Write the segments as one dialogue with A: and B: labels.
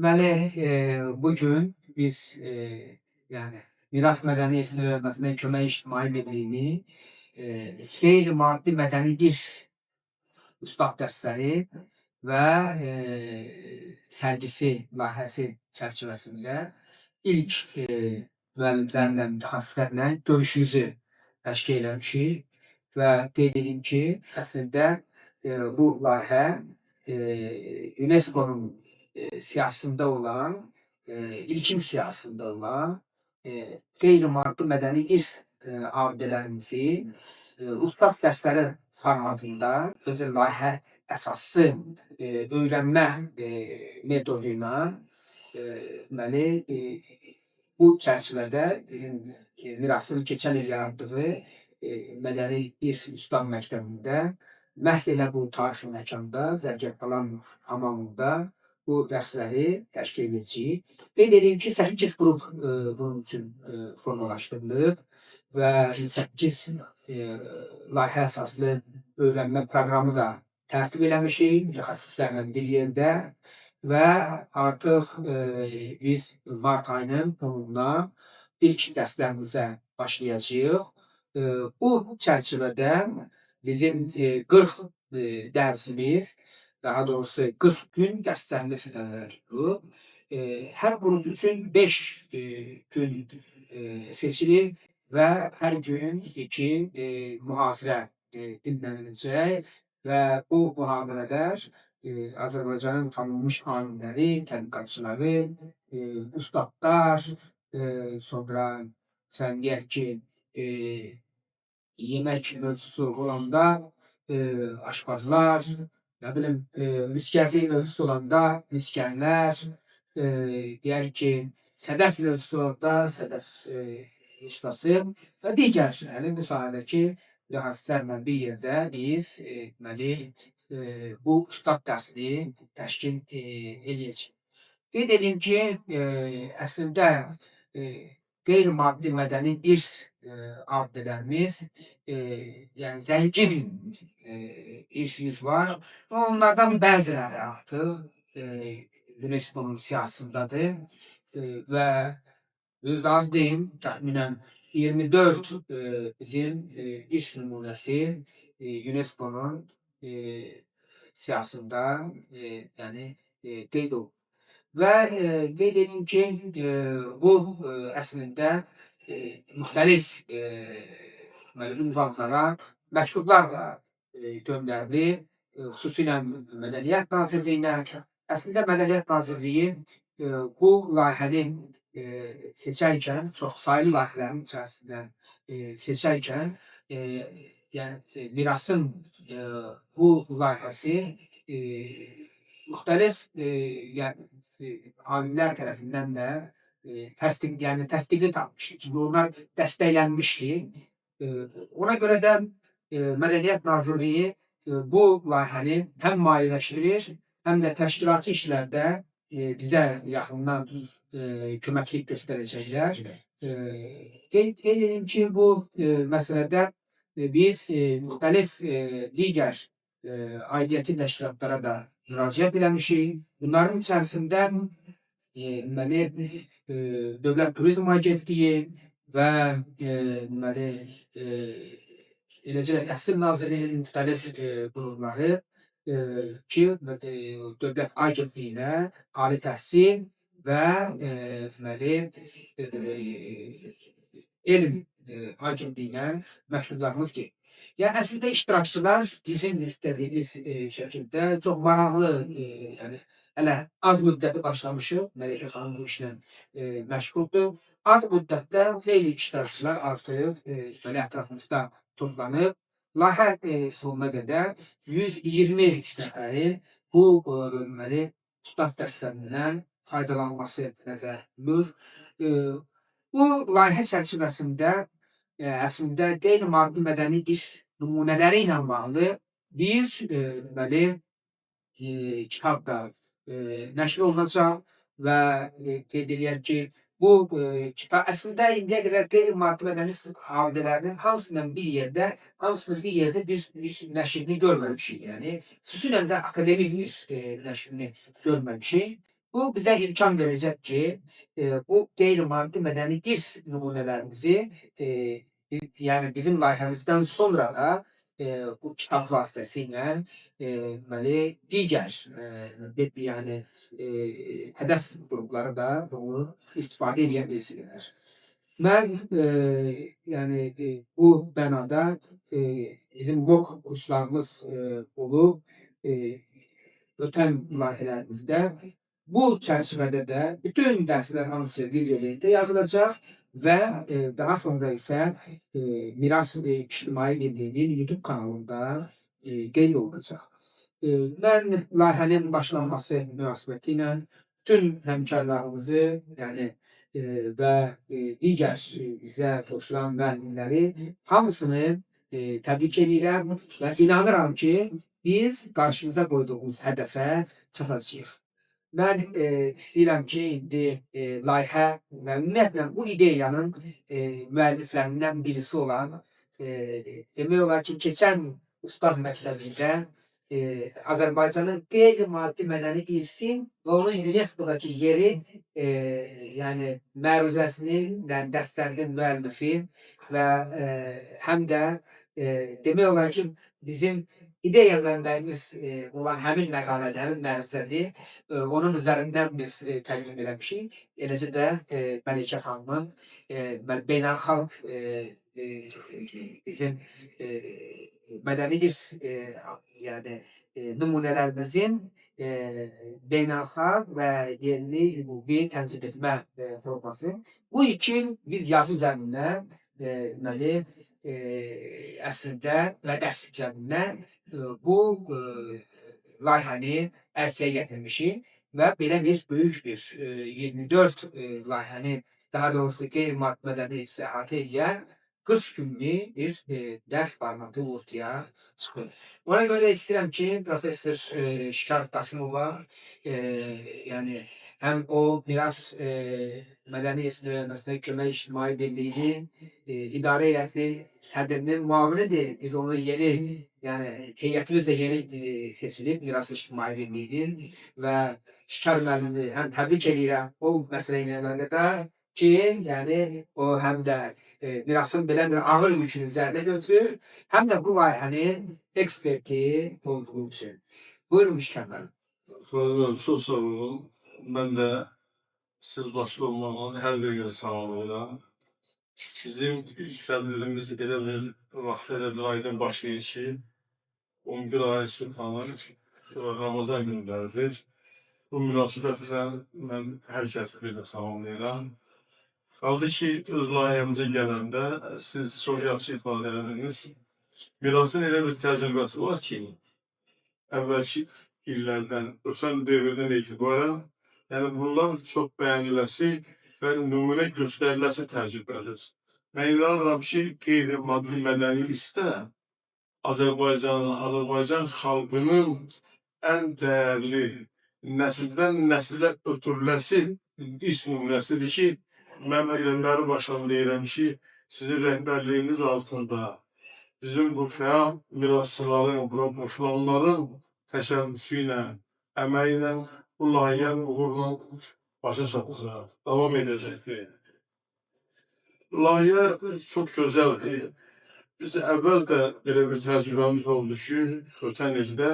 A: Deməli, bugün biz yəni Miras Mədəni İrsinin öyrənməsinə kömək ictimai birliyinin qeyri-maddi mədəni irs ustad dərsləri və sərgisi layihəsi çərçivəsində ilk müəllimlərlə, mütəxəssislərlə görüşümüzü təşkil eləmişik və qeyd edeyim ki, əslində bu layihə UNESCO-nun siyasətində olan, ilkin siyasətində olan qeyri-maddi mədəni irs abidələrimizi ustad dərsləri formatında özü layihə əsaslı öyrənmə metodu ilə deməli bu çərçivədə bizim Mirasın keçən il yaratdığı mədəni irs ustad məktəbində məhz elə bu tarixi məkanda Zərgərpalan hamamında bu dərsləri təşkil edəcəyik. Qeyd edeyim ki, 8 qrup bunun üçün formalaşdırılıb və 8 layihə əsaslı öyrənmə proqramı da tərtib eləmişik mütəxəssislərlə bir yerdə və artıq biz mart ayının 10-undan ilk dərslərimizə başlayacağıq. Bu çərçivədə bizim 40 dərsimiz, daha doğrusu 40 gün dərslərimiz tutulub. Hər qrup üçün 5 gün seçilir və hər gün 2 mühazirə dinləniləcək və bu mühazirələr Azərbaycanın tanınmış alimləri, tədqiqatçıları, ustadlar, sonra sən deyək ki, yemək mövzusu olanda aşpazlar, nə bilim, miskərlik mövzusu olanda miskərlər, deyək ki, sədəf mövzusu olanda sədəf ustası və digər bu sahədəki mütəxəssislərlə bir yerdə biz deməli bu ustad dərsini təşkil edəcəyik. Qeyd edeyim ki, əslində qeyri-maddi mədəni irs abidələrimiz yəni zəngin irsimiz var. Onlardan bəziləri artıq UNESCO-nun siyahısındadır və az deyim, təxminən 24 bizim irs nümunəsi UNESCO-nun siyahısında yəni qeyd olunub. Və qeyd edeyim ki, bu əslində müxtəlif ünvanlara məktublar da göndərilir, xüsusilə Mədəniyyət Nazirliyinə. Əslində Mədəniyyət Nazirliyi bu layihəni seçərkən, çoxsaylı layihələrin içərisindən seçərkən, yəni Mirasın bu layihəsi müxtəlif alimlər tərəfindən də təsdiqini tapmışdır. Çünki onlar dəstəklənmişdir. Ona görə də Mədəniyyət Nazirliyi bu layihəni həm maliyyələşdirir, həm də təşkilati işlərdə bizə yaxından köməklik göstərəcəklər. Qeyd edeyim ki, bu məsələdə biz müxtəlif digər aidiyyəti təşkilatlara da müraciət eləmişik. Bunların içərisində deməli Dövlət Turizm Agentliyi və deməli eləcə Təhsil Nazirliyinin müxtəlif qurumları ki, Dövlət Agentliyinə ali təhsil və deməli elm agentliyinə məktublarımız gedir. Yəni əslində iştirakçılar bizim istədiyimiz şəkildə çox maraqlı, yəni hələ az müddəti başlamışıq. Mələkə xanım bu işlə məşğuldur. Az müddətdə xeyli iştirakçılar artıq belə ətrafımızda toplanıb. Layihə sonuna qədər 120 nəfərin bu deməli ustad dərslərindən faydalanması nəzərdə tutulur. Bu layihə çərçivəsində əslində qeyri-maddi mədəni irs nümunələri ilə bağlı bir deməli kitab da nəşr olunacaq və qeyd edək ki, bu kitab əslində indiyə qədər qeyri-maddi mədəni abidələrinin hamısının bir yerdə biz nəşrini görməmişik. Yəni xüsusilə də akademik irs nəşrini görməmişik. Bu bizə imkan verəcək ki, bu qeyri-maddi mədəni irs nümunələrimizi yəni bizim layihəmizdən sonra da bu kitab vasitəsilə deməli digər yəni hədəf qrupları da bunu istifadə edə bilsinlər. Mən yəni bu mənada bizim MOOC kurslarımız olub. Ötən layihələrimizdə bu çərçivədə də bütün dərslər hamısı video lentə yazılacaq və daha sonra isə Miras İctimai Birliyinin YouTube kanalında qeyd olunacaq. Mən layihənin başlanması münasibətilə bütün həmkarlarımızı, yəni və digər bizə qoşulan müəllimləri hamısını təbrik edirəm və inanıram ki, biz qarşımıza qoyduğumuz hədəfə çatacağıq. Mən istəyirəm ki, indi layihə və ümumiyyətlə bu ideyanın müəlliflərindən birisi olan demək olar ki, keçən Ustad məktəbində Azərbaycanın qeyri-maddi mədəni irsi və onun UNESCO-dakı yeri yəni məruzəsinin, yəni dərslərinin müəllifi və həm də demək olar ki, bizim ideya mənbəyimiz olan həmin məqalədə, həmin məruzədə onun üzərindən biz təqdim eləmişik. Eləcə də Məlikə xanımın beynəlxalq bizim mədəni irs yəni nümunələrimizin beynəlxalq və yerli hüquqi tənzim etmə forması. Bu üçün biz yazı üzərindən deməli əslində və dərs üzərindən bu layihəni ərsəyə gətirmişik və belə bir böyük bir 24 layihəni, daha doğrusu qeyri-maddi mədəni irsi əhatə edən 40 günlük bir dərs formatı ortaya çıxır. Ona görə də istəyirəm ki, Professor Şikar Qasımova yəni həm o Miras Mədəni İrsin Öyrənməsində Kömək İctimai Birliyinin idarə heyəti sədrinin müavinidir. Biz onu yeni, yəni heyətimiz də yeni seçilib Miras İctimai Birliyinin və Şikar müəllimi həm təbrik edirəm o məsələ ilə əlaqədar ki, yəni o həm də mirasın belə bir ağır yükünü üzərinə götürür, həm də bu layihənin eksperti olduğu üçün. Buyurun Şikar müəllim.
B: Çox sağ olun. Mən də siz başda olmaqla hər birinizi salamlayıram. Bizim ilk tədbirimiz elə bir vaxt, elə bir aydan başlayır ki, 11 ay Sultanın Ramazan günləridir. Bu münasibətlə mən hər kəsi bir də salamlayıram. Qaldı ki, öz layihəmizə gələndə siz çox yaxşı ifadə ediniz. Mirasın elə bir təcrübəsi var ki, əvvəlki illərdən, ötən dövrdən etibarən, yəni bunlar çox bəyəniləsi və nümunə göstəriləsi təcrübədir. Mən inanıram ki, qeyri-maddi mədəni irsə Azərbaycan xalqının ən dəyərli nəsildən nəsilə ötürüləsi irs nümunəsidir ki, mən irəliləri başdan deyirəm ki, sizin rəhbərliyiniz altında bizim bu fəal mirasçıların, buna qoşulanların təşəbbüsü ilə, əməyi ilə bu layihə uğurla başa çatacaq, davam edəcəkdir. Layihə çox gözəldir. Biz əvvəl də belə bir təcrübəmiz oldu ki, ötən ildə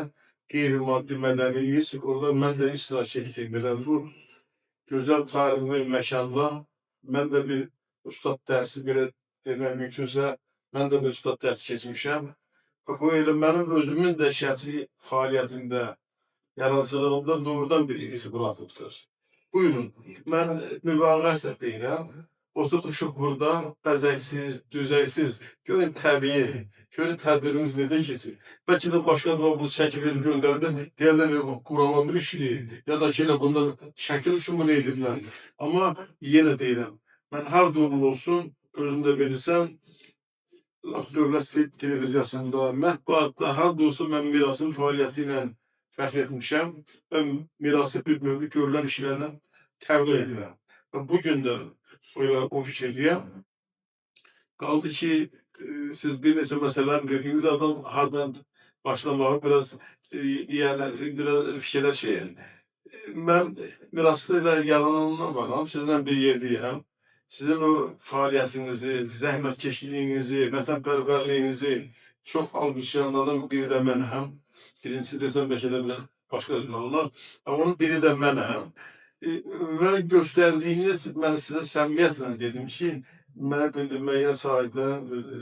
B: qeyri-maddi mədəni irs, orada mən də iştirak etdim. Belə bu gözəl tarixli məkanda mən də bir ustad dərsi belə demək mümkünsə, mən də bir ustad dərsi keçmişəm. Bu elə mənim özümün də şəxsi fəaliyyətində, yaradıcılığımda doğrudan bir iz buraxıbdır. Buyurun, mən mübaliğə deyirəm. Oturmuşuq burada, bəzəksiz, düzəksiz, görün təbii, görün tədbirimiz necə keçir. Bəlkə də başqa bu şəkilləri göndərdi, deyərlər, Qurana bir işdir, ya da ki, bunda şəkil üçün bunu edirlər. Amma yenə deyirəm, mən hər doğru olsun, özümdə bilirsən, Dövlət televiziyasında, mətbuatda, hər doğrusu mən mirasın fəaliyyəti ilə fəxr etmişəm və mirası bir növü görülən işlərlə təbliğ edirəm. Və bugün də o fikirdəyəm. Qaldı ki, siz bir neçə məsələlər dediyiniz adam hardan başlamağı biraz fikirləşəyin. Mən mirasıyla yalananlar varam, sizlə bir yerdəyəm. Sizin o fəaliyyətinizi, zəhmətkeşliyinizi, vətənpərvərliyinizi çox alqışlayanlardan biri də mənəm. Birincisi desəm bəlkə də biraz başqa cür olar. Amma onun biri də mənəm. Və göstərdiyiniz, mən sizə səmimiyyətlə dedim ki, mənə bildirməyə sahibdə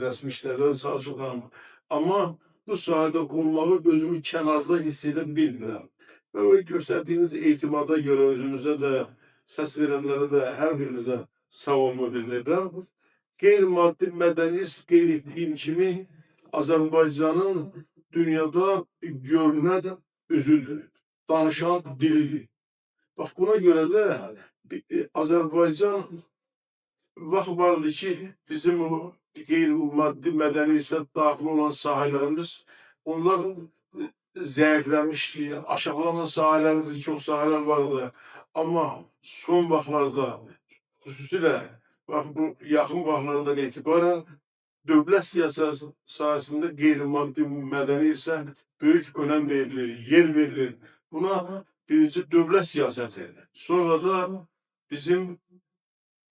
B: rəsmi işlərdə çalışıram. Amma bu sahədə olmağı özümü kənarda hiss edə bilmirəm. Və o göstərdiyiniz etimada görə özünüzə də, səs verənlərə də, hər birinizə sağolma bildirirəm. Qeyri-maddi mədəniyyət qeyd etdiyim kimi Azərbaycanın dünyada görünən üzüdür, danışan dilidir. Bax, buna görə də Azərbaycan vaxt vardı ki, bizim o qeyri-maddi mədəniyyətə daxil olan sahələrimiz, onlar zəifləmişdi, aşağılanan sahələrdə çox sahələr vardı. Amma son vaxtlarda, xüsusilə bax, bu yaxın vaxtlardan etibarən dövlət siyasəti sahəsində qeyri-maddi mədəniyyətə böyük önəm verilir, yer verilir. Buna birinci dövlət siyasəti, sonra da bizim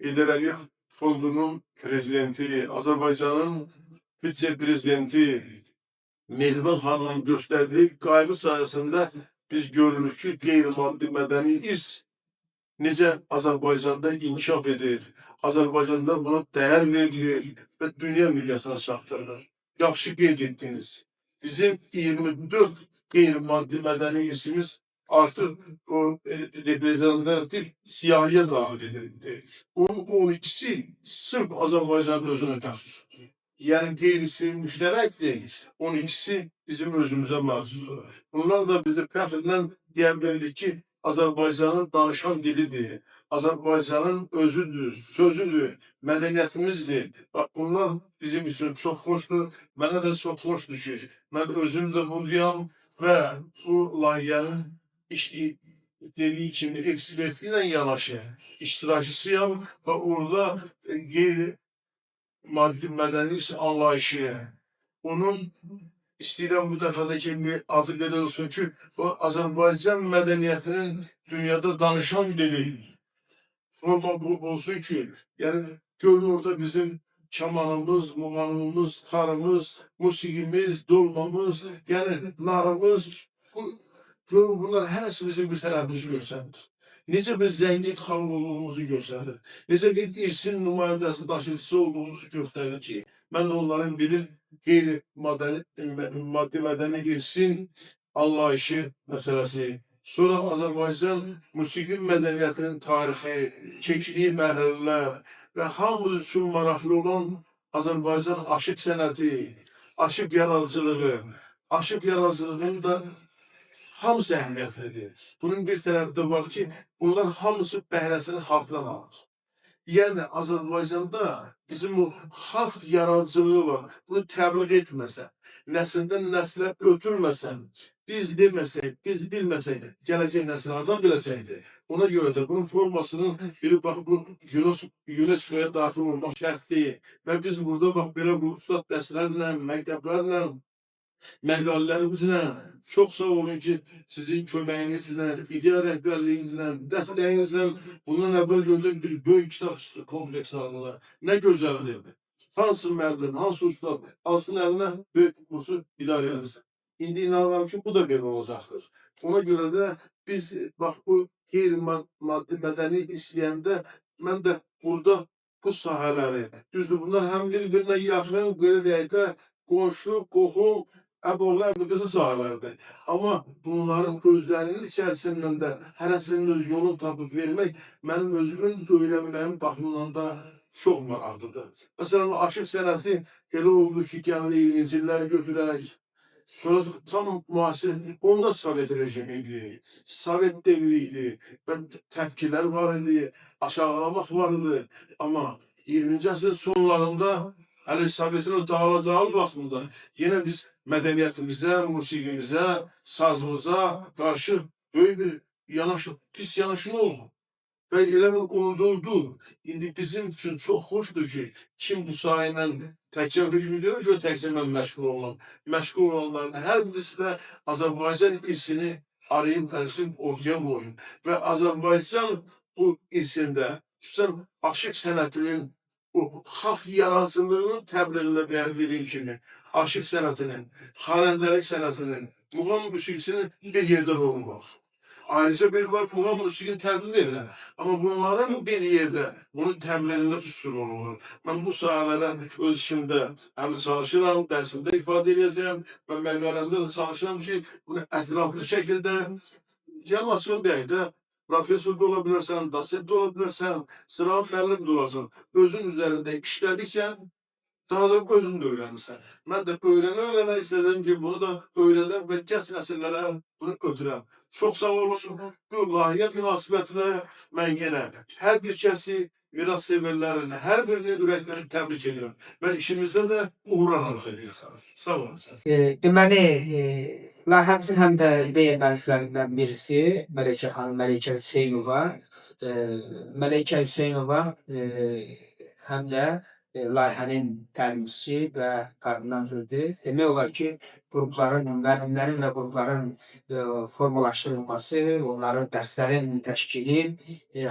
B: İdarəlik Fondunun prezidenti, Azərbaycanın vitse-prezidenti Mehriban xanımın göstərdiyi qayğı sayəsində biz görürük ki, qeyri-maddi mədəni irs necə Azərbaycanda inkişaf edir, Azərbaycanda buna dəyər verilir və dünya miqyasına çatdırılır. Yaxşı qeyd etdiniz. Bizim 24 qeyri-maddi mədəni irsimiz artıq o reprezentativ siyahıya daxil edildi. Onun 12'si sırf Azərbaycanın özünə təxsusdur. Yəni qeyrisi müştərək deyil. 12'si bizim özümüzə məxsusdur. Bunlar da bizi fəxrlə deyə bilərik ki, Azərbaycanın danışan dilidir. Azərbaycanın özüdür, sözüdür, mədəniyyətimizdir. Bax, bunlar bizim üçün çox xoşdur. Mənə də çox xoşdur ki, mən özüm də buradayam və bu layihənin dediği kimi ekspertiyle yanaşı iştirakçısıyam ve orada maddi mədəni anlayışı, onun istəyirəm bu dəfədəki adı belə olsun ki, o Azərbaycan mədəniyyətinin dünyada danışan dili olsun ki, yəni görün orada bizim kamanımız, muğamımız, tarımız, musiqimiz, dolmamız, yəni narımız, görün bunlar hərəsi bizim bir tərəfimizi göstərir. Necə bir zəngin xalq olduğumuzu göstərir. Necə bir irsin nümayəndəsi daşıyıcısı olduğumuzu göstərir ki, mən onların biri qeyri-maddi mədəni irsin anlayışı məsələsi. Sonra Azərbaycan musiqi mədəniyyətinin tarixi, keçdiyi mərhələlər və hamımız üçün maraqlı olan Azərbaycan aşıq sənəti, aşıq yaradıcılığının da hamısı əhəmiyyətlidir. Bunun bir tərəfi də var ki, bunlar hamısı bəhrəsini xalqdan alır. Yəni, Azərbaycanda bizim o xalq yaradıcılığı var. Bunu təbliğ etməsən, nəsildən nəslə ötürməsən, biz deməsək, biz bilməsək, gələcək nəsil hardan biləcəkdir? Ona görə də bunun formasının biri bax, bu UNESCO-ya daxil olmaq şərt deyil. Və biz burada bax, belə bu ustad dərslərlə, məktəblərlə, məqalələrimizlə çox sağ olun ki, sizin köməyinizlə, ideya rəhbərliyinizlə, dəstəyinizlə bundan əvvəl gördüyüm bir böyük kitab kompleks alınır. Nə gözəldir. Hansı müəllim, hansı ustad, alsın əlinə böyük kursu idarə edilsin. İndi inanıram ki, bu da belə olacaqdır. Ona görə də biz, bax, bu qeyri-maddi mədəni istəyəndə mən də burada bu sahələri, düzdür, bunlar həm bir-birinə yaxın, belə deyək də, qonşu, qohum, əb-oğlu, əb-qızı sahələrdir. Amma bunların özlərinin içərisindən də hərəsinin öz yolunu tapıb vermək mənim özümün öyrənməyim baxımından da çox maraqlıdır. Məsələn, aşıq sənəti elə oldu ki, gəldi 20-ci illəri götürərək, sonra tam müasir, onda Sovet rejimi idi, Sovet devri idi və təpkilər var idi, aşağılamaq var idi. Amma 20-ci əsrin sonlarında hələ Sovetin o dağıl vaxtında yenə biz mədəniyyətimizə, musiqimizə, sazımıza qarşı böyük bir pis yanaşma oldu. Və elə bir unuduldu. İndi bizim üçün çox xoşdur ki, kim bu sahə ilə təkcə hücum ediyor ki, təkcə mən məşğul olanlar. Məşğul olanların hər birisi də Azərbaycan irsini arayın versin ortaya koyun. Ve Azerbaycan bu isimde xüsusən aşıq sənətinin bu xalq yaradıcılığının təbliğində bəyan edildiyi kimi aşıq sənətinin, xanəndəlik sənətinin, muğam musiqisinin bir yerdə rolu var. Ayrıca bir var muğam musiqini tədqiq edirlər. Amma bunların bir yerdə bunun təbliğində xüsusi rolu var. Mən bu sahələrə öz işimdə həm çalışıram, dərsimdə ifadə edəcəm və məqaləmdə də çalışıram ki, bunu ətraflı şəkildə Cəllasın deyək də, professor da ola bilərsən, dosent də ola bilərsən, sıra müəllim də olarsan. Özün üzərində işlədikcə daha da özün də öyrənirsən. Mən də öyrənə istədim ki, bunu da öyrədim və gəncə nəsillərə bunu ötürəm. Çox sağ olun. Bu layihə münasibətilə mən yenə hər bir kəsi, miras severlərini, hər birinin ürəklərini təbrik edirəm. Və işimizdə də uğur arzu edirsiniz. Sağ olun.
A: Deməli, layihəmizin həm də ideya müəlliflərindən birisi Məleykə xanım, Məleykə Hüseynova. Məleykə Hüseynova həm də layihənin təlimçisi və koordinatordur. Demək olar ki, qrupların, müəllimlərin və qrupların formalaşdırılması, onların dərslərin təşkili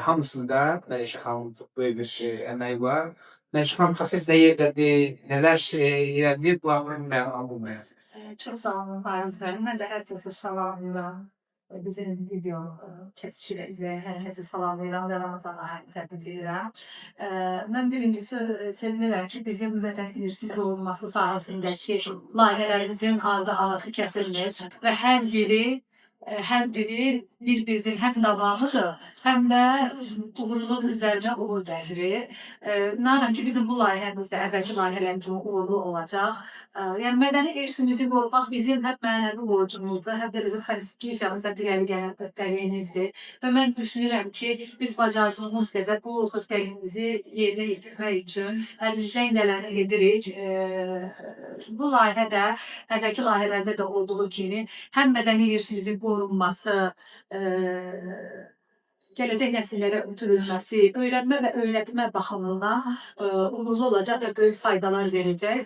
A: hamısında Məleykə xanımın çox böyük bir əməyi var. Məleykə xanım proses nə yerdədir, nələr irəlidir, bu anın məlumatı olmayacaq.
C: Çok sağ olun Faiz Bey. Ben de herkese salamlayıram. Bizim video çəkişi izleyen herkese salamlayıram ve Ramazan ayını təbrik edirəm. Mən birincisi sevinirəm ki, bizim vətən irsi olması sahəsindəki layihələrimizin ardı kəsilmir və hər biri bir-birinin həm davamıdır, həm də uğurluq üzərinə uğur gətirir. İnanıram ki, bizim bu layihəmiz də əvvəlki layihələrin kimi uğurlu olacaq. Yəni mədəni irsimizi qorumaq bizim həm mənəvi borcumuzdur, həm də bizim konstitusiyamızda bir əli gələnimizdir. Və mən düşünürəm ki, biz bacardığımız qədər bu öhdəliyimizi yerinə yetirmək üçün əlimizdən gələni edirik. Bu layihə də əvvəlki layihələrdə də olduğu kimi həm mədəni irsimizin qorunması, gələcək nəsillərə ötürülməsi, öyrənmə və öyrətmə baxımından uğurlu olacaq və böyük faydalar verəcək.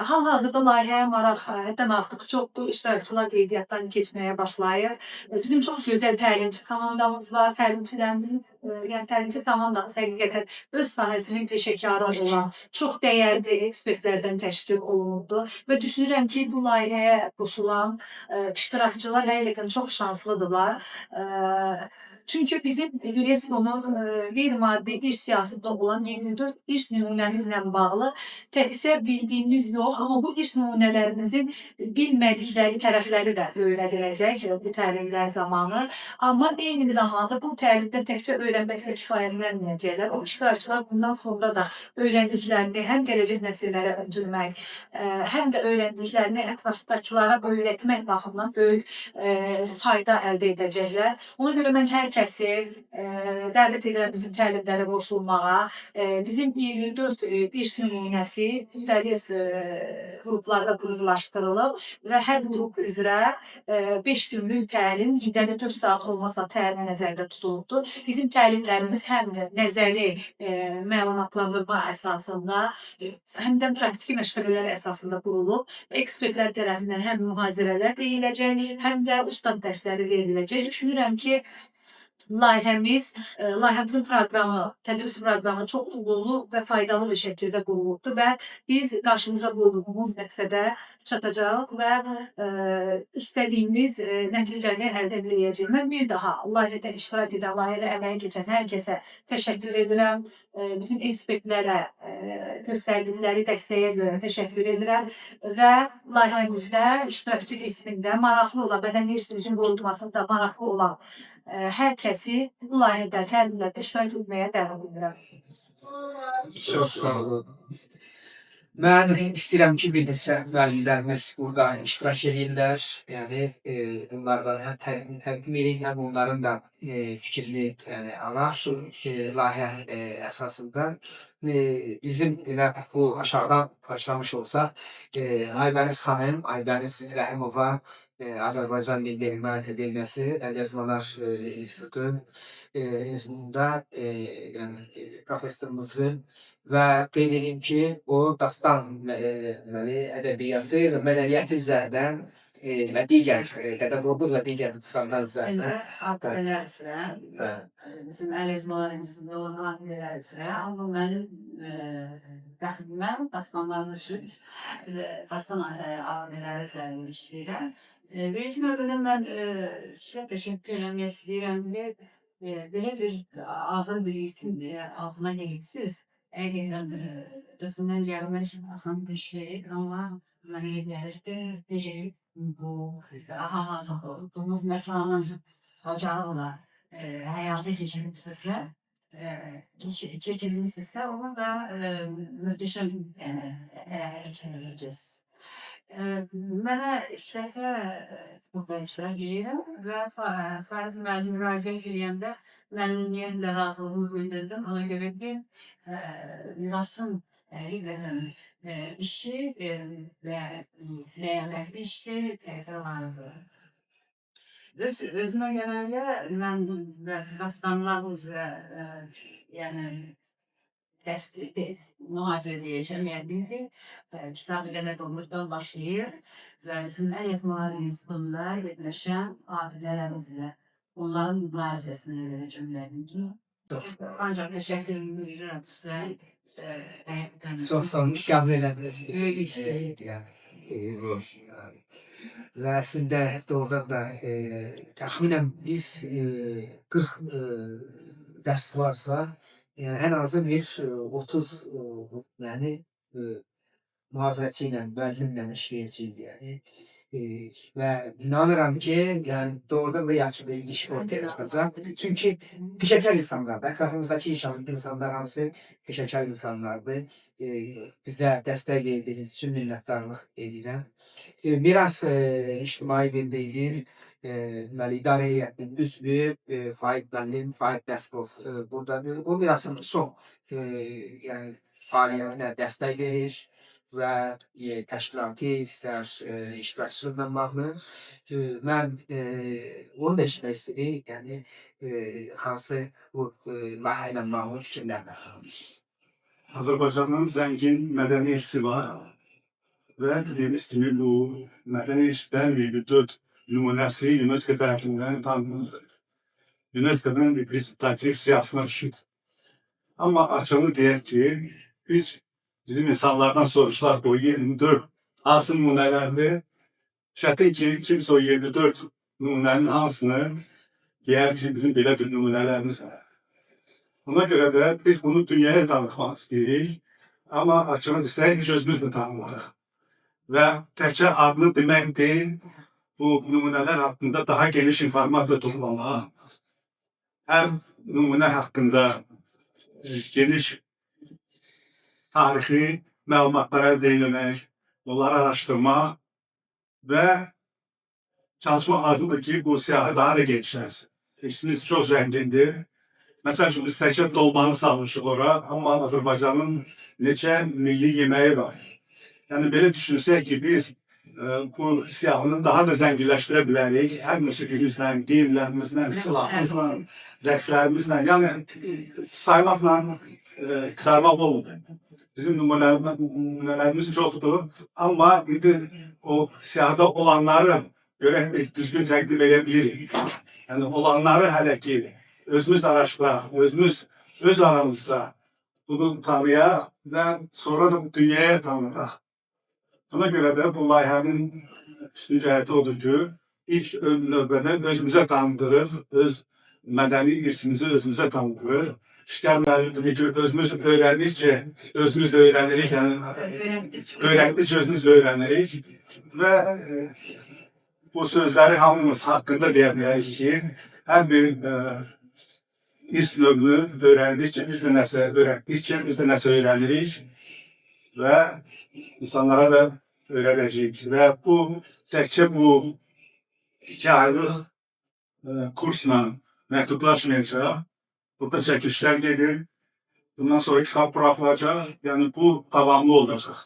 C: Hal-hazırda layihəyə maraq həddən artıq çoxdur. İştirakçılar qeydiyyatdan keçməyə başlayır. Bizim çox gözəl təlimçi komandamız var. Təlimçilərimizin, yəni təlimçi komandamız həqiqətən öz sahəsinin peşəkarı olan, çox dəyərli ekspertlərdən təşkil olunubdur. Və düşünürəm ki, bu layihəyə qoşulan iştirakçılar həqiqətən çox şanslıdırlar. Çünki bizim UNESCO-nun qeyri-maddi irs siyasətində olan 24 irs nümunəmizlə bağlı təkcə bildiyimiz yox, amma bu irs nümunələrimizin bilmədikləri tərəfləri də öyrədiləcək bu təlimlər zamanı. Amma eyni zamanda bu təlimdə təkcə öyrənməklə kifayətlənməyəcəklər. O iştirakçılar bundan sonra da öyrəndiklərini həm gələcək nəsillərə ötürmək, həm də öyrəndiklərini ətrafdakılara öyrətmək baxımından böyük fayda əldə edəcəklər. Ona görə mən hər kəsi dəvət edirəm bizim təlimlərə qoşulmağa. Bizim 24 irs nümunəsi müxtəlif qruplarda qruplaşdırılıb və hər qrup üzrə 5 günlük təlim, gündəlik 4 saat olmasa təlim nəzərdə tutulubdur. Bizim təlimlərimiz həm də nəzəri məlumatlandırma əsasında, həm də praktiki məşğələlər əsasında qurulub. Ekspertlər tərəfindən həm mühazirələr deyiləcək, həm də ustad dərsləri veriləcək. Düşünürəm ki, layihəmizin proqramı, tədris proqramı çox uğurlu və faydalı bir şəkildə qurulubdur və biz qarşımıza qoyduğumuz məqsədə çatacağıq və istədiyimiz nəticəni əldə edəcəyik. Mən bir daha layihədə iştirak edən, layihədə əməyə keçən hər kəsə təşəkkür edirəm. Bizim ekspertlərə göstərdikləri dəstəyə görə təşəkkür edirəm və layihəmizdə iştirakçı qismində maraqlı olan, mədəni irsimizin qorunmasında maraqlı olan hər kəsi bu layihədə təlimlərdə iştirak etməyə dəvət edirəm.
A: Çox sağ olun. Mən istəyirəm ki, bir neçə müəllimlərimiz burada iştirak edirlər. Yəni, onlardan həm təqdim edin, həm onların da fikrini alaq layihə əsasında. Bizim elə bu aşağıdan başlamış olsaq, Aybəniz xanım, Aybəniz Rəhimova, Azərbaycan Milli Elmlər Akademiyası, Əlyazmalar İnstitutunda professorumuzdur və qeyd edeyim ki, o dastan ədəbiyyatı və mədəniyyəti üzərindən və digər Dədə Qorqud və digər tutanlar üzərində.
D: Abidələr üzrə,
A: Hə.
D: bizim Əl-Ezmalar İnstitutunun abidələri üzrə, amma mənim dəxlimə dastanlarını düşür, dastan abidələri üzərində işləyirəm. Birinci növbədə mən sizə təşəkkür eləmək istəyirəm ki, belə bir ağır bir yükün altına gelirsiniz. Həqiqətən ötəsindən gəlmək asan bir şey, amma mənə elə gəlir ki, necə bu hal-hazırda olduğumuz məkanın ocağıyla həyata keçirmişsinizsə, onu da möhtəşəm edəcəksiniz. Mənə ilk dəfə burada iştirak edirəm və Fariz müəllim müraciət edəndə məmnuniyyətlə razılığımı bildirdim. Ona görə ki, mirasın həqiqətən işi və ləyaqətli işi təkrarlanır. Özümə gələndə mən dastanlar üzrə yəni mühazirə edəcəm, yəni ki, kitab-ı Dədə Qorquddan başlayır və bizim Əl-Ezmalar İnstitutunda yerləşən abidələr üzrə onların müqayisəsini edəcəm yəqin ki. Ancaq təşəkkürümü bildirirəm sizə.
A: Çox sağ olun, qəbul elədiniz.
D: Böyük işdir.
A: Və əslində doğrudan da təxminən biz 40 dərs varsa, yəni ən azı bir 30 yəni mühazirəçi ilə, müəllimlə işləyəcəyik yəni. Və inanıram ki, yəni doğrudan da yaxşı bir iş ortaya çıxacaq. Çünki peşəkar insanlardır. Ətrafımızdakı insanlar hamısı peşəkar insanlardır. Bizə dəstək verdiyiniz üçün minnətdarlıq edirəm. Miras İctimai Birliyin deməli idarə heyətinin üzvü Faiq müəllim, Faiq Dəstov burdadır. O mirasın çox yəni fəaliyyətinə dəstək verir və təşkilati istər iştirakçılıqla bağlı. Mən onu da eşitmək istəyirik, yəni hansı bu layihə ilə bağlı fikirlərlə.
B: Azərbaycanın zəngin mədəni irsi var və dediyimiz kimi bu mədəni irsdən 24 nümunəsi UNESCO tərəfindən tanınır. UNESCO'nun reprezentativ siyasına düşür. Amma açığı deyək ki, bizim insanlardan soruşlar bu 24 hansı nümunələrdir? Çətin ki, kimsə o 24 nümunənin hamısını deyər ki, bizim belə bir nümunələrimiz var. Ona görə də biz bunu dünyaya tanıtmaq istəyirik. Amma açığı desək, heç özümüz də tanımarıq. Və təkcə adını demək deyil, bu nümunələr haqqında daha geniş informasiya toplamağa, həm nümunə haqqında geniş tarixi məlumatlara əldə etmək, onları araşdırmaq və çalışma lazımdır ki, bu siyahı daha da genişlənsin. İşimiz çox zəngindir. Məsəl üçün, biz təkcə dolmanı salmışıq ora, amma Azərbaycanın neçə milli yeməyi var. Yəni, belə düşünsək ki, biz bu siyahını daha da zənginləşdirə bilərik. Həm musiqimizlə, qeyimlərimizlə, silahımızla, rəqslərimizlə, yəni saymaqla qurtarmaq olmadı. Bizim nümunələrimiz çoxdur, amma indi o siyahıda olanları görək biz düzgün təqdim edə bilirik. Yəni, olanları hələ ki, özümüz araşdıraq, özümüz öz aramızda bunu tanıyaq və sonra da dünyaya tanıdaq. Buna görə də bu layihənin üstün cəhəti odur ki, ilk növbədə özümüzə tanıdırıq, öz mədəni irsimizi özümüzə tanıdırıq. İşgər müəllim dedi ki, özümüz öyrəndikcə, özümüz də öyrənirik, yəni öyrəndikcə özümüz də öyrənirik. Və bu sözləri hamımız haqqında deyə bilərik ki, hər bir irs növünü öyrəndikcə, biz də nəsə öyrətdikcə, biz də nəsə öyrənirik və insanlara da öyrədəcəyik. Və bu, təkcə bu 2 aylıq kursla məhdudlaşmayacaq. Burada çəkilişlər gedir. Bundan sonra kitab buraxılacaq. Yəni, bu davamlı olacaq.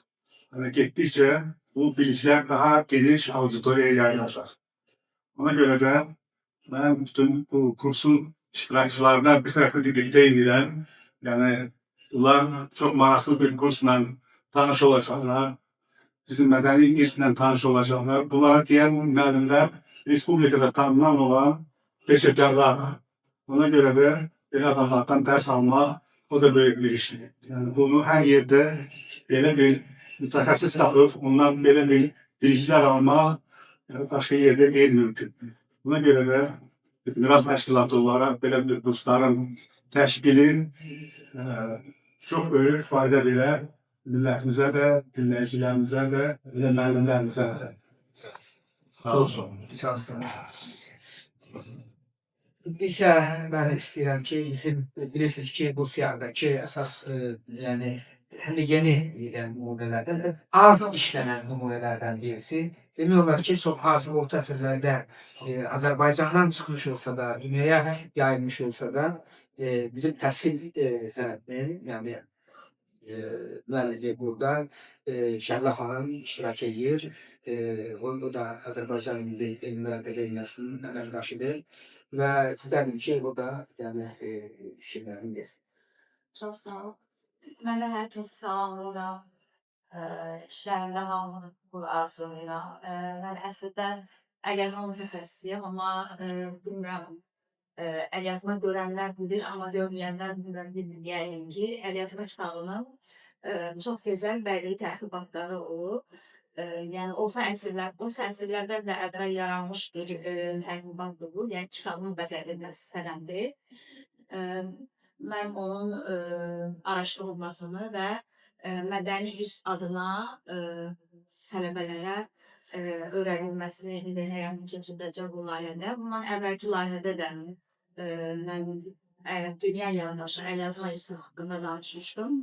B: Yəni, getdikcə bu biliklər daha geniş auditoriyaya yayılacaq. Ona görə də mən bütün bu kursun iştirakçılarına bir tərəfə birlikdə edirəm. Yəni, bunlar çox maraqlı bir kursla tanış olacaqlar. bizim mədəni irslə tanış olacaqlar. Bunlara deyən müəllimlər respublikada tanınan olan peşəkarlar. Ona görə də belə adamlardan dərs almaq o da böyük bir işdir. Yəni bunu hər yerdə belə bir mütəxəssis tapıb, ondan belə bir biliklər almaq başqa yerdə qeyri-mümkündür. Buna görə də Miras Təşkilatı olaraq belə bir kursların təşkili çox böyük fayda verər millətimizə də, dinləyicilərimizə də, müəllimlərimizə də. Sağ olsun.
A: Sağ olsun. İndisə mən istəyirəm ki, bizim bilirsiniz ki, bu siyahıdakı əsas yəni həm də yeni yəni, nümunələrdən az işlənən nümunələrdən birisi. Demək olar ki, çox az orta əsrlərdə Azərbaycandan çıxmış olsa da, dünyaya yayılmış olsa da, bizim təsvir sənətinin, yəni müəllifi burada Şəhla xanım iştirak edir. O da Azərbaycan Milli Elmlər Akademiyasının əməkdaşıdır və istərdim ki, o da yəni fikirlərini desin.
D: Çox sağ ol. Mən də hər kəsi salamlayıram. İşlərində hamını bu arzulayıram. Mən əslində əlyazma mütəxəssisiyəm, amma bilmirəm, əlyazma görənlər bilir, amma görməyənlər bilməyən ki, əlyazma kitabının çox gözəl bədii təxribatları olub. Yəni orta əsrlərdən də əvvəl yaranmış bir təxribatdır bu. Yəni kitabın bəzədilməsi sənədi. Mən onun araşdırılmasını və mədəni irs adına tələbələrə öyrənilməsini indi həyata keçirdəcəm bu layihədə. Bundan əvvəlki layihədə də mən dünya yoldaşı əlyazma irsi haqqında danışmışdım.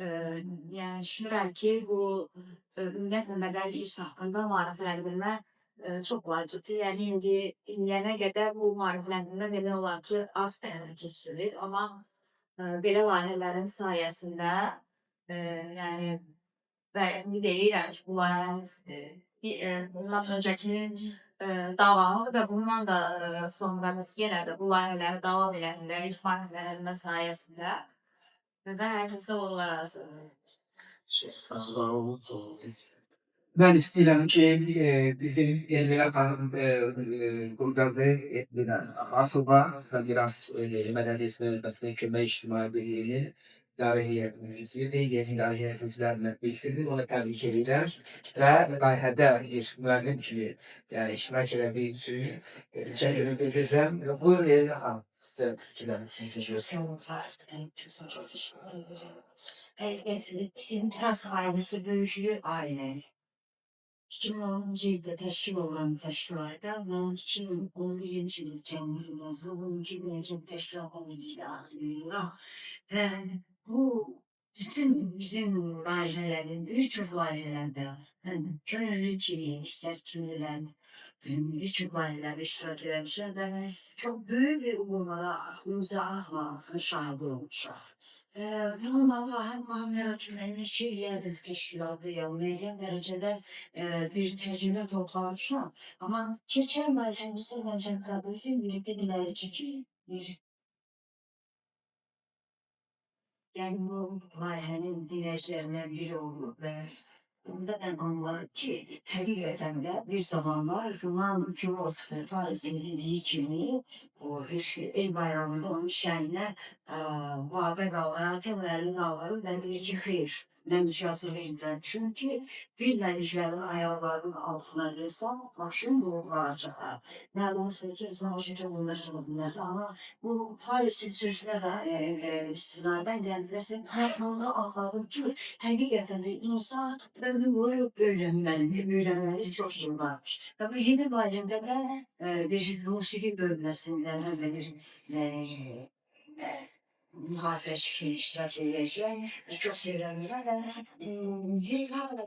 D: Yəni düşünürəm ki, bu ümumiyyətlə mədəni irs haqqında maarifləndirmə çox vacibdir. Yəni indi indiyənə qədər bu maarifləndirmə demək olar ki, az həyata keçirilir, amma belə layihələrin sayəsində yəni və ümid edirəm ki, bu layihəmiz bundan öncəkinin davamıdır və bundan da sonra biz yenə də bu layihələri davam eləndirək maarifləndirmə sayəsində və hər kəsə uğurlar arzulayıram.
A: Mən istəyirəm ki, bizim Elmira xanım buradadır, Elmira Abbasova və biraz mədəni isməlməsinə kömək ictimai birliyinin idarə heyətinin üzvüdür, yeni idarə heyət üzvlərinə bildirir, onu təbrik edirəm və layihədə bir müəllim kimi yəni iştirak elədiyi üçün təşəkkür edirəm. Buyurun Elmira xanım, sizə fikirlərinizi.
E: Sağ olun Fariz Bey, çok teşekkür ederim. Bizim Tras ailesi böyüklü aile. 2010 yılda teşkil olan teşkilatda ben 2011 yıl Temmuz'da bugünkü mevcut teşkilatlarını ilan ve bu bütün bizim layihelerin, birçok layihilerde gönüllü kimi, ister kimiler, birçok layihilerde iştirak etmişler ve çok büyük bir uğurlara imza atmasına şahit olmuşlar. Bunun Allah'ın Muhammed'in şiirleri teşkilatı müəyyən dərəcədə bir təcrübə toplamışlar. Amma keçən layihəmizdə mən hətta birlikdə biləcək bir yəni bu layihənin dinləyicilərindən biri olub və bunda mən anladım ki, həqiqətən də bir zamanlar Yunan filosofu Faris'in dediği kimi o bir el bayramında onun şənlə Babə qalır, Teməlli qalır və deyir ki, xeyr, mən bir şey hazırlayacağım. Çünki bilmədiklərin ayaqlarının altına girsəm, başım boğulacaq. Məlum ki, savaşıcı olacaq bilməz. Amma bu Faris'in sözlərə istinadən gəldiləsin, onu anladım ki, həqiqətən də insan ömrü boyu öyrənməli çox şey varmış. Və bu yeni layihədə də bir musiqi bölməsində bir mühasirə şəkli iştirak edəcək. Çox sevirəm və bir hala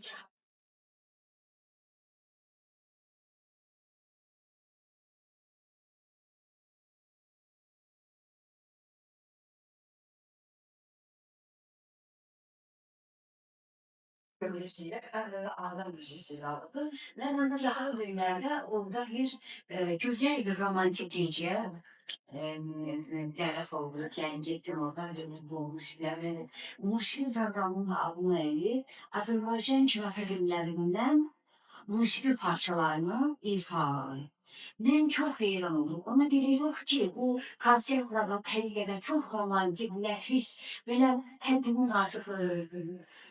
E: Müziği, ağda müziği aldı. Neden de daha dünyada orada bir güzel bir romantik gece tərəf oldu. Yəni getdim oradan bu musiqiləri. Musiqi proqramının adını eli Azərbaycan kino filmlərindən musiqi parçalarını ifa. Ben çok heyran oldum. Ona göre yok ki bu konser programı həqiqətən çox romantik, nəfis, belə həddindən artıq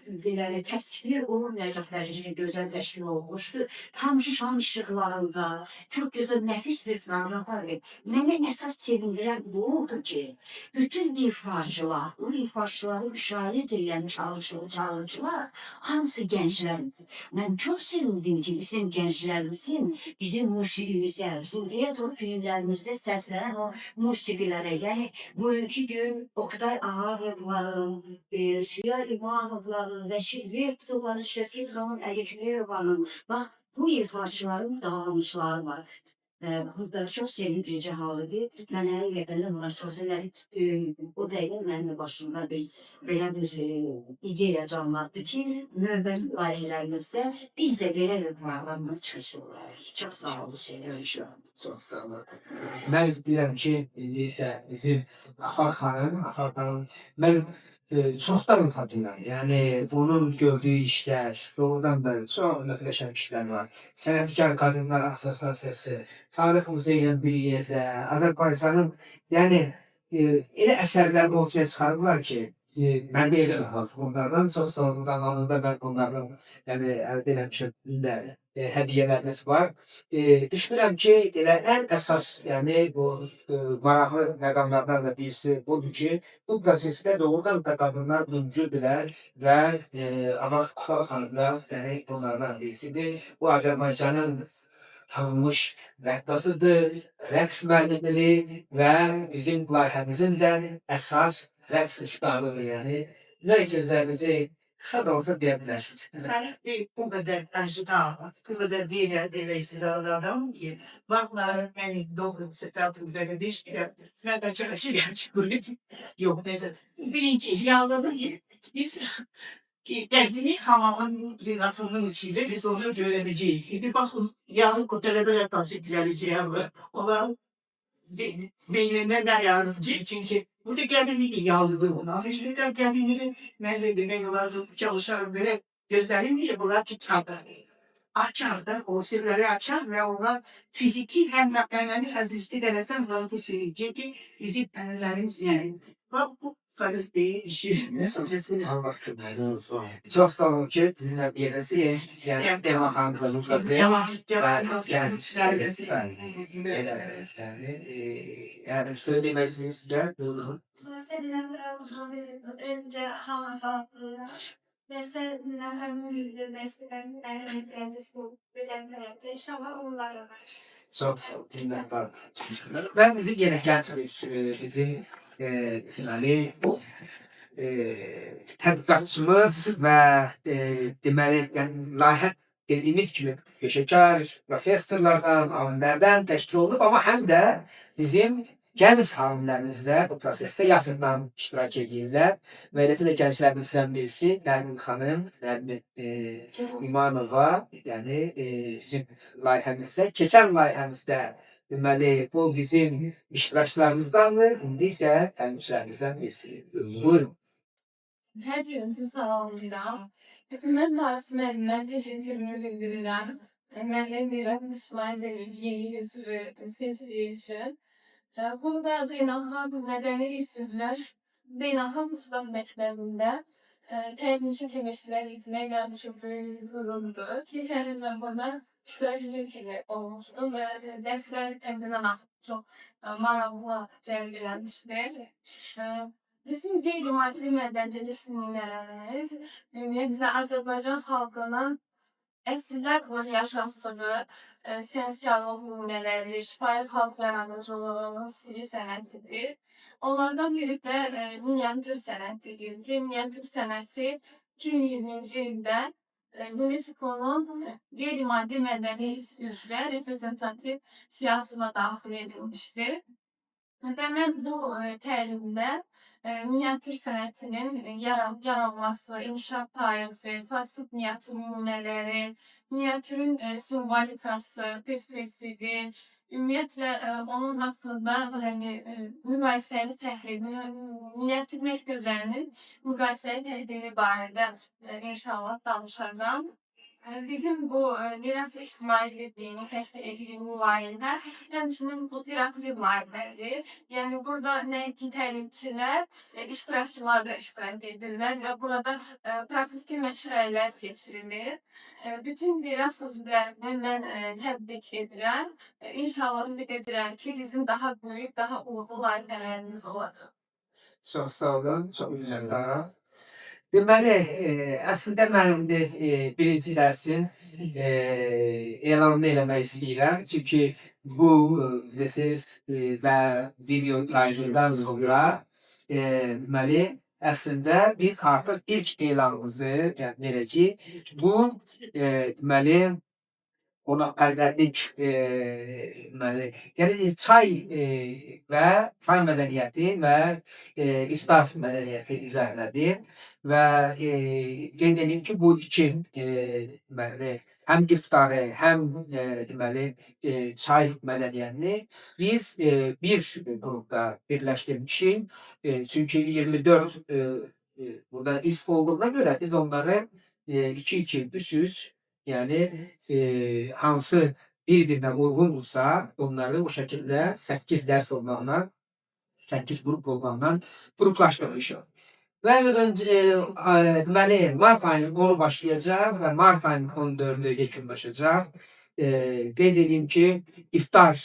E: belə təsvir olunmayacaq dərəcədə gözəl təşkil olmuşdu. Tam şam işıqlarında çox gözəl, nəfis bir proqram vardı. Məni əsas sevindirən bu oldu ki, bütün ifaçılar, bu ifaçıları müşahidə edən çalgıcılar hamısı gənclərdir. Ben çok sevindim ki bizim gençlerimizin, bizim musiqimizə, bizim retro filmlərimizdə səslənən o musiqilərə, yəni bugünkü gün Oktay Ağayevların, Süya İmanovların, Rəşid Rektorların, Şəfizovanın, Əlikmeyovanın, bax bu ifaçıların davranışları var. Burada çok sevindirici halıdır. Mən həqiqətən bunlar çox sevindim. O dəqiqə mənim başımda belə bir ideya canlandı ki, növbəti layihələrimizdə biz də belə bir proqramla çıxış olaraq. Çox sağ olun şeylər.
A: Çox sağ olun. Mən bilirəm ki, indi isə bizim Afaq xanım, mən çoxdan tanıyıram. Yəni, onun gördüyü işlər, doğrudan da çox möhtəşəm işlər var. Sənətkar Qadınlar Assosiasiyası, Tarix Muzeyi ilə bir yerdə, Azərbaycanın, yəni, elə əsərlərini ortaya çıxarırlar ki, mən də edirəm bunlardan, çox son zamanında mən bunlardan, yəni, əldə eləmişəm, hədiyyələriniz var. Düşünürəm ki, elə ən əsas, yəni, bu maraqlı məqamlardan da birisi budur ki, bu prosesdə doğrudan da qadınlar mövcuddirlər və Afaq xanım da, yəni, bunlardan birisidir. Bu Azərbaycanın tanınmış rəqqasıdır, rəqs müəllimidir və bizim layihəmizin də əsas rəqs işbahıdır, yəni. Nə sözlərinizi kısa da olsa deyə bilərsiniz.
F: Ben bu kadar aşina, bu kadar bir yerde vesile ki, bakmalarım beni doğru sıfatı üzerine değiştiriyor. Ben de çok gerçek yok mesela. Birinci yağladı ki, biz kendimi hamamın binasının içinde biz onu göremeyeceğiz. Şimdi bakın yağlı kutuları tasvip edeceğim. Olan beynine ne yardımcı çünkü bu da kendimi yağladı buna. Şimdi kendimi meyveleri çalışarım böyle gözlerim diye bunlar tutardı. Açar da o sırları açar ve onlar fiziki hem makinelerini hazırlıklı devletten bağlı sürücü ki bizim penlerimiz yani. Bu Faris Bey'in işi.
A: Çox sağ olun ki, bizimlə birləşsiniz. Yəni, Devam xanımlarımızla yani söylemek istediğinizler buyurun.
G: Mesela önce Hasan'la mesela mesleğin kendisi bu güzel inşallah onlar var.
A: Çok dinler. Ben bizim gereken bizim yani tədqiqatçımız və deməli, yəni layihə dediyimiz kimi peşəkar professorlardan, alimlərdən təşkil olunub, amma həm də bizim gənc alimlərimiz də bu prosesdə yaxından iştirak edirlər. Və eləcə də gənclərimizdən birisi Nərmin xanım, Nərmin İmanova, yəni bizim layihəmizdə, keçən layihəmizdə deməli, bu bizim iştirakçılarımızdandır, indi isə tənqidçilərimizdən birisi. Buyurun.
G: Hepinizi sağlayacağım. Hükümet Partisi'ne teşekkürümü bildireceğim. Emelli bir Müslüman yeni yüzü seçtiği için. Burada beynəlxalq mədəni işsizlər beynəlxalq Müslüman məktəbində təlimçi kimi iştirak etməyə gəlmişim böyük qurumdur. Keçən il mən burada iştirakçı kimi olmuşdum və dərslər kendindən çox maraqlı cəlb eləmişdi. Bizim qeyri-maddi mədəni resimlərimiz ümumiyyətlə Azərbaycan xalqının əsrlər boyu yaşadığı siyasətkarlıq nümunələri, şifahi xalq yaradıcılığının sivil sənətidir. Onlardan biri də miniatür sənətidir. Miniatür sənəti 2020-ci ildə UNESCO-nun qeyri-maddi mədəni üzrə reprezentativ siyasına daxil edilmişdir. Və mən bu təlimdə miniatür sənətinin yaranması, inkişaf tarifi, plastik miniatür nümunələri, miniatürün simvolikası, perspektivi, ümumiyyətlə onun haqqında yəni müqayisəli təhlili, miniatür məktəblərinin müqayisəli təhlili barədə inşallah danışacağam. Bizim bu miras ictimai birliyini təşkil etdiyimiz layihə həmçinin bu interaktiv layihədir. Yəni burada nəinki təlimçilər, iştirakçılar da iştirak edirlər və burada praktiki məşqlər keçirilir. Bütün miras üzvlərini mən təbrik edirəm. İnşallah ümid edirəm ki, bizim daha böyük, daha uğurlu layihələrimiz olacaq.
A: Çox sağ olun, çox minnətdaram. Deməli, əslində mənim də birinci dərsin elanını eləmək istəyirəm. Çünki bu desez və video layihədən sonra deməli, əslində biz artıq ilk elanımızı verəcəyik. Bu deməli qonaqpərvərlik deməli, yəni çay və çay mədəniyyəti və iftar mədəniyyəti üzərindədir. Və qeyd edeyim ki, bu iki deməli, həm iftarı, həm deməli çay mədəniyyətini biz bir qrupda birləşdirmişik. Çünki 24 burada ilk olduğuna görə biz onları 2-2, 3-3 yəni hansı bir-birinə uyğundursa onları o şəkildə 8 dərs olmaqla, 8 qrup olmaqla qruplaşdırmışıq. Və deməli, mart ayının 10-u başlayacaq və mart ayının 14-ü yekunlaşacaq. Qeyd edeyim ki, iftar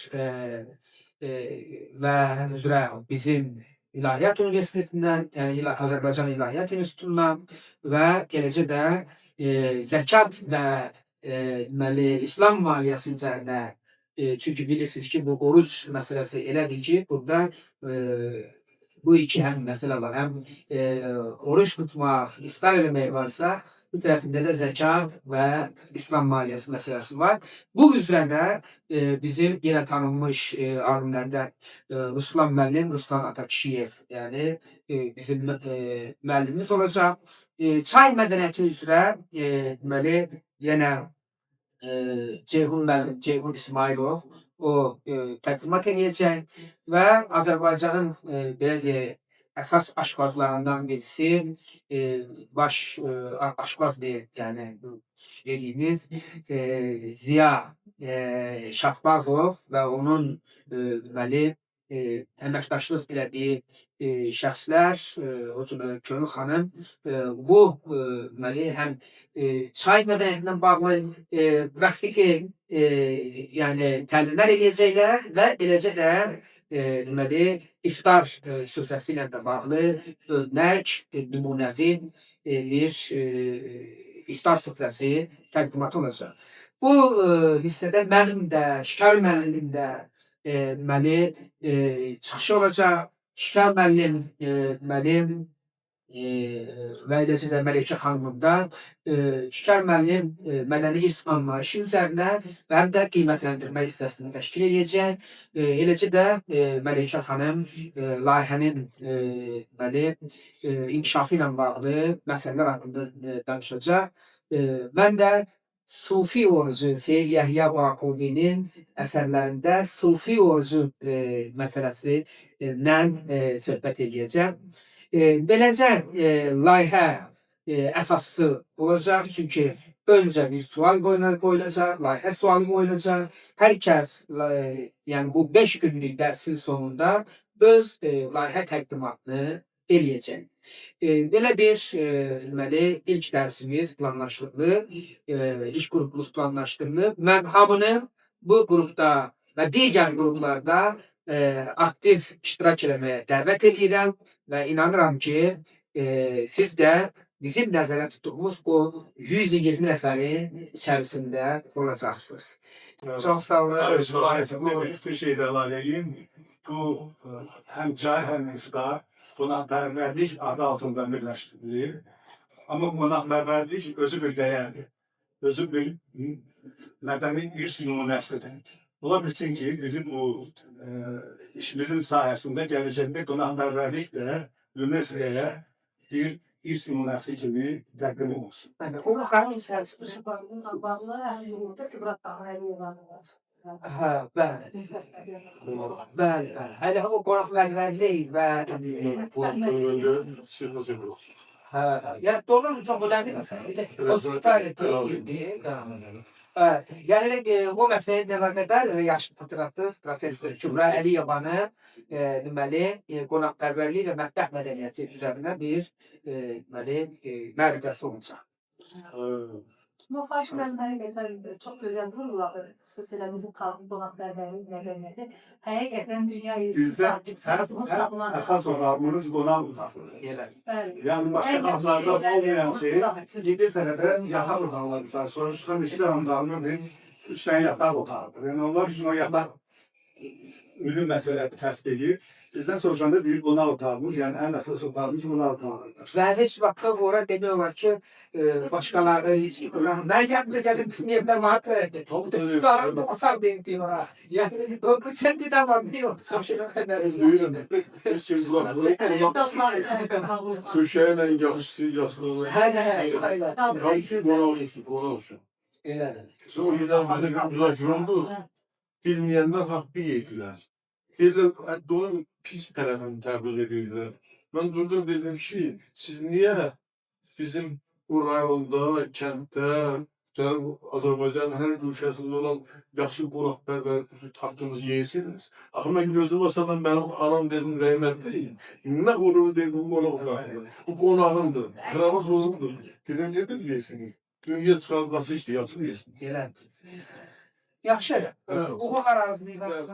A: və üzrə bizim İlahiyyat Universitetindən, yəni Azərbaycan İlahiyyat İnstitutundan və eləcə də zəkat və deməli, İslam maliyyəsi üzərində çünki bilirsiniz ki, bu oruc məsələsi elədir ki, burada bu iki həm məsələ var. Həm oruç tutmaq, iftar eləmək varsa, bu tərəfində də zəkat və İslam maliyyəsi məsələsi var. Bu üzrə də bizim yenə tanınmış alimlərdən Ruslan müəllim, Ruslan Atakişiyev, yəni bizim müəllimimiz olacaq. Çay mədəniyyəti üzrə deməli, yenə Ceyhun müəllim, Ceyhun İsmailov o təqdimat edəcək və Azərbaycanın belə deyək, əsas aşpazlarından birisi, baş aşpaz deyil, yəni dediyimiz Ziya Şahbazov və onun deməli əməkdaşlıq elədiyi şəxslər, o cümlədən Könül xanım bu deməli həm çay mədəniyyətinə bağlı praktiki yəni təlimlər eləyəcəklər və eləcə də deməli iftar süfrəsi ilə də bağlı örnək, nümunəvi bir iftar süfrəsi təqdimatı olacaq. Bu hissədə mənim də, Şikar müəllimin də deməli çıxışı olacaq. Şikar müəllim deməli və eləcə də Məlikə xanımın da Şikar müəllim mədəni irs anlayışı üzərində və həm də qiymətləndirmə hissəsini təşkil edəcək. Eləcə də Məlikə xanım layihənin deməli inkişafı ilə bağlı məsələlər haqqında danışacaq. Mən də Sufi orucu, Seyid Yəhya Vaqifinin əsərlərində Sufi orucu məsələsilə söhbət edəcəm. Beləcə layihə əsaslı olacaq, çünki öncə bir sual qoyulacaq, layihə sualı qoyulacaq. Hər kəs, yəni bu 5 günlük dərsin sonunda öz layihə təqdimatını eləyəcək. Belə bir deməli ilk dərsimiz planlaşdırılıb, ilk qrupumuz planlaşdırılıb. Mən hamını bu qrupda və digər qruplarda aktiv iştirak eləməyə dəvət edirəm və inanıram ki, siz də bizim nəzərə tutduğumuz bu 120 nəfərin içərisində olacaqsınız. Çox sağ olun.
B: Bir şey də əlavə edeyim. Bu həm çay, həm iftar qonaqpərvərlik adı altında birləşdirilir. Amma qonaqpərvərlik özü bir dəyərdir. Özü bir mədəni irs nümunəsidir. Ola bilsin ki, bizim bu işimizin sayəsində gələcəkdə qonaqpərvərlik də UNESCO'ya bir irs nümunəsi kimi təqdim olunsun.
A: Bəli, qonaqların içərisində
C: Bununla bağlı hər yolda Kübra Ağayevlanın.
A: hə, bəli. Bəli, bəli. Hələ o qonaq vərvərlik və
B: Bunun sırrı
A: hə, yəni doğrudan çox önəmli məsələdir. Hospital deyildi. Yəni o məsələyə nə qədər yaşlı fotoğrafçı professor Kübra Əliyevanın deməli qonaqpərvərlik və mətbəx mədəniyyəti üzərində bir deməli məruzəsi olacaq.
C: Bu faş mənbəri qədər çox gözəl vurguladı. Xüsusilə bizim xalq qonaqpərvərlik mədəniyyəti həqiqətən dünya
B: Bizdə
C: yıldızı
B: əsas olarımız qonaq otaqlıdır.
A: Elə.
B: Yəni başqa xalqlarda olmayan şey, bir tərəfə yataq otaqları var. Sonuçta Misir hamamlarının 3 dənə yataq otağıdır. Yəni onlar üçün o yataq mühüm məsələ təsbih edir. Bizdən soruşanda deyir qonaq otağımız, yəni ən əsas otağımız qonaq otağıdır.
A: Və heç vaxtda ora demək olar ki, başqaları heç kim olar. Mən gəldim gəldim bizim evdə var ki, darım otaq deyim ora. Yəni o çəndi də var diyor. Soşal xəbəri.
B: Duyuyorum. Heç kim köşəylə yastığı.
A: Hələ.
B: Hamısı qonaq olsun.
A: Elə.
B: Sonra birdən müzakirə oldu. Bilməyənlər haqqı yedilər. Deyirlər, hətta onun pis tərəfini təbliğ edirlər. Mən durdum dedim ki, siz niyə bizim bu rayonda və kənddə Azərbaycanın hər güşəsində olan yaxşı qonaqpərvər tapdığınız yeyirsiniz? Axı mən gözüm asadan mənim anam dedim rəhmətli. Nə qurur dedim qonaqlar. Bu qonağımdır, qravaz olumdur. Dedim, ne deyirsiniz? Dünya çıxardıqası işte yaxşı deyirsiniz.
A: Elə. Yaxşı. Uğur arazını
B: Bəli.